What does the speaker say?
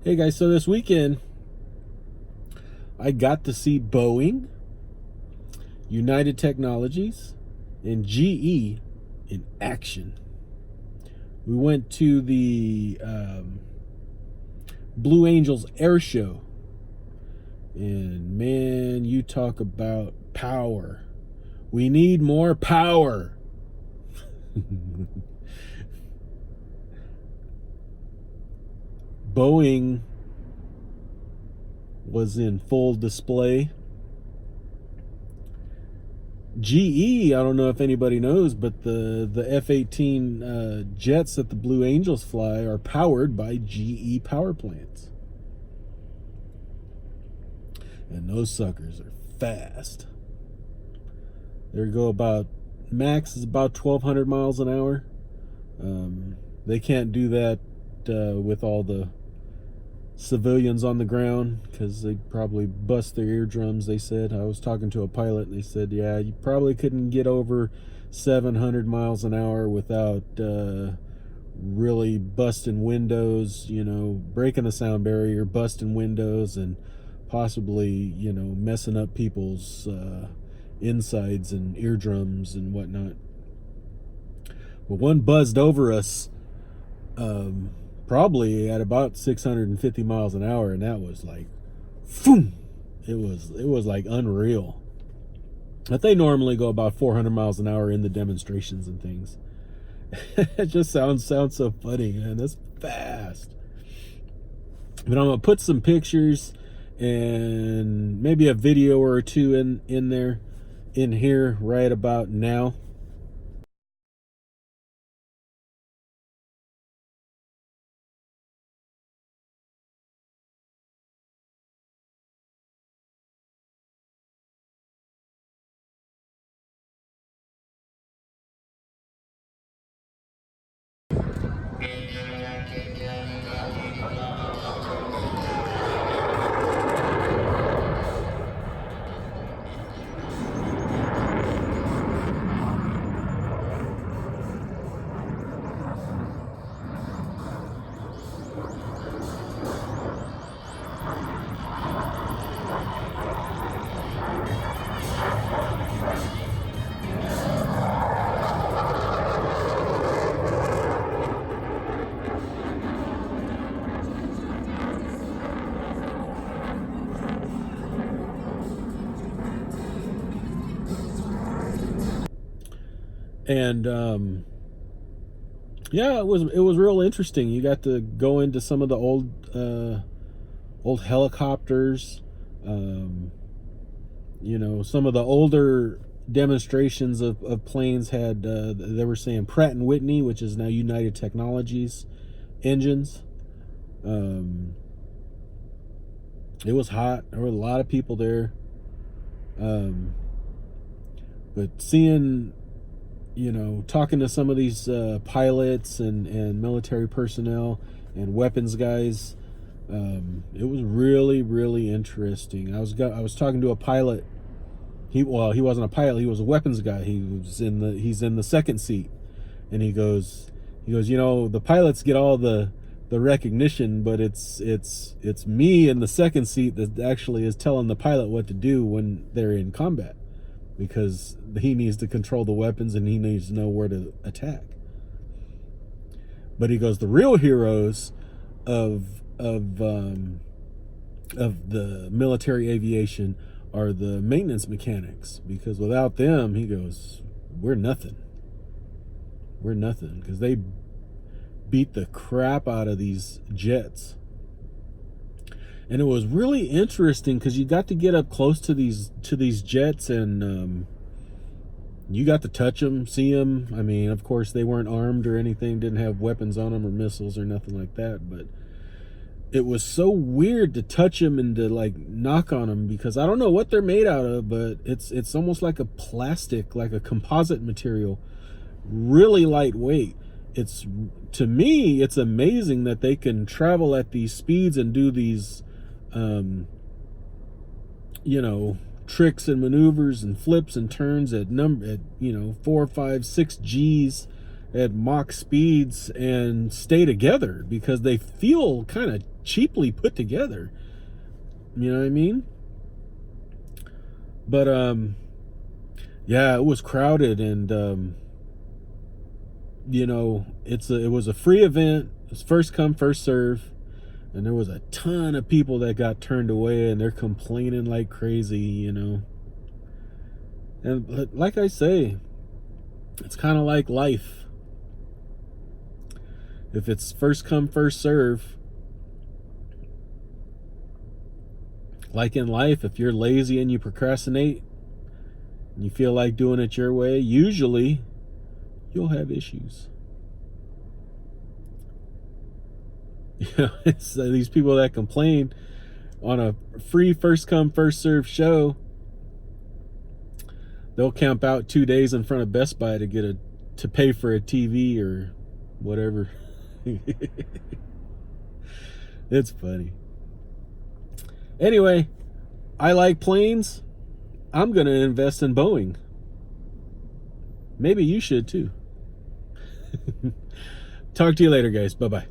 Hey guys, so this weekend I got to see Boeing, United Technologies, and GE in action. We went to the Blue Angels air show, and man, you talk about power. We need more power. Boeing was in full display. GE, I don't know if anybody knows, but the F-18 jets that the Blue Angels fly are powered by GE power plants. And those suckers are fast. They go about, max is about 1,200 miles an hour. They can't do that with all the civilians on the ground because they'd probably bust their eardrums. They said, I was talking to a pilot and they said, yeah, you probably couldn't get over 700 miles an hour without really busting windows, breaking the sound barrier, busting windows, and possibly messing up people's insides and eardrums and whatnot. But one buzzed over us probably at about 650 miles an hour, and that was like, boom! It was like unreal. But they normally go about 400 miles an hour in the demonstrations and things. It just sounds so funny, man. That's fast. But I'm gonna put some pictures and maybe a video or two in here right about now. And yeah, it was real interesting. You got to go into some of the old helicopters. Some of the older demonstrations of planes had they were saying Pratt and Whitney, which is now United Technologies engines. It was hot. There were a lot of people there. But seeing, talking to some of these pilots and military personnel and weapons guys, it was really, really interesting. I was talking to a pilot. He wasn't a pilot. He was a weapons guy. He's in the second seat, and he goes, the pilots get all the recognition, but it's me in the second seat that actually is telling the pilot what to do when they're in combat, because he needs to control the weapons and he needs to know where to attack. But he goes, the real heroes of the military aviation are the maintenance mechanics, because without them, he goes, we're nothing, because they beat the crap out of these jets. And it was really interesting because you got to get up close to these jets, and you got to touch them, see them. I mean, of course, they weren't armed or anything, didn't have weapons on them or missiles or nothing like that. But it was so weird to touch them and to like knock on them, because I don't know what they're made out of, but it's almost like a plastic, like a composite material, really lightweight. To me, it's amazing that they can travel at these speeds and do these tricks and maneuvers and flips and turns at 4, 5, 6 G's, at Mach speeds and stay together because they feel kind of cheaply put together. You know what I mean? But yeah, it was crowded, and you know, it was a free event. It was first come, first serve, and there was a ton of people that got turned away, and they're complaining like crazy, you know. And like I say, it's kind of like life. If it's first come, first serve, like in life, if you're lazy and you procrastinate and you feel like doing it your way, usually you'll have issues. You know, it's these people that complain on a free first come, first serve show, they'll camp out 2 days in front of Best Buy to pay for a TV or whatever. It's funny. Anyway, I like planes. I'm going to invest in Boeing. Maybe you should too. Talk to you later, guys. Bye-bye.